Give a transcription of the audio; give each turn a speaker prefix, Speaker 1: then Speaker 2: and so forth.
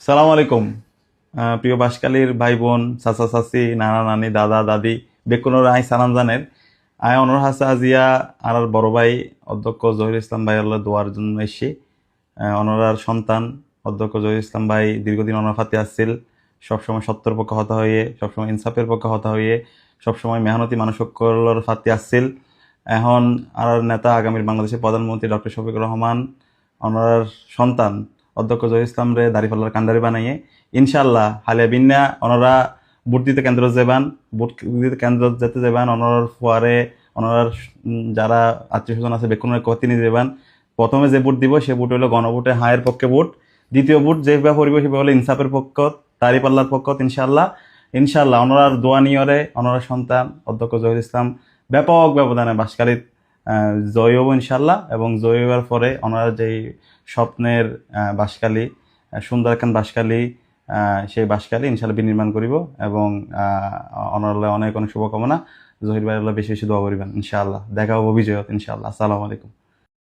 Speaker 1: সালাম আলাইকুম। প্রিয় বাসকালীর ভাই বোন, চাচা চাচি, নানা নানি, দাদা দাদি বেকুনোর আই সালাম জানের। আয় অনর হাসা আজিয়া আর বড় ভাই অধ্যক্ষ জহির ইসলাম ভাই আল্লাহ দোয়ার জন্য এসছি। অনরার সন্তান অধ্যক্ষ জহির ইসলাম ভাই দীর্ঘদিন অনর ফাতে আসছিল, সবসময় সত্যের পক্ষে হতা হইয়ে, সবসময় ইনসাফের পক্ষে হতা হইয়ে, সবসময় মেহনতি মানুষ সকলের ফাতে আসছিল। এখন আর নেতা আগামীর বাংলাদেশের প্রধানমন্ত্রী ডক্টর শফিকুর রহমান ওনার সন্তান অধ্যক্ষ জহির ইসলাম রে দাঁড়িপাল্লার কান্ডারি বানাইয়ে ইনশাল্লাহ হালিয়া বিন্যা ওনারা ভোট দিতে কেন্দ্র যাবেন। ভোট দিতে কেন্দ্র যেতে যাবেন ওনার ফুয়ারে ওনার যারা আত্মীয় স্বজন আছে বেকুনের কতি নিয়ে যাবেন। প্রথমে যে ভোট দিব সে ভোট হলো গণভোটে হায়ের পক্ষে ভোট। দ্বিতীয় ভোট যেভাবে পরিবেশ সেভাবে হলো ইনসাফের পক্ষ, দাঁড়িপাল্লার পক্ষ। ইনশাল্লাহ ইনশাল্লাহ ওনার দোয়া নিয়রে ওনার সন্তান অধ্যক্ষ জহির ইসলাম ব্যাপক ব্যবধানে বাসকালীর জয় হব ইনশাল্লাহ। এবং জয় হওয়ার পরে ওনার যেই স্বপ্নের বাসকালী, সুন্দর একখান বাসকালী, সেই বাসকালী ইনশাল্লাহ বিনির্মাণ করিব। এবং ওনার অনেক অনেক শুভকামনা। জহির ভাই বেশি বেশি দোয়া করিবেন ইনশাআল্লাহ। দেখা হবো বিজয়ত ইনশাআল্লাহ। আসসালামু আলাইকুম।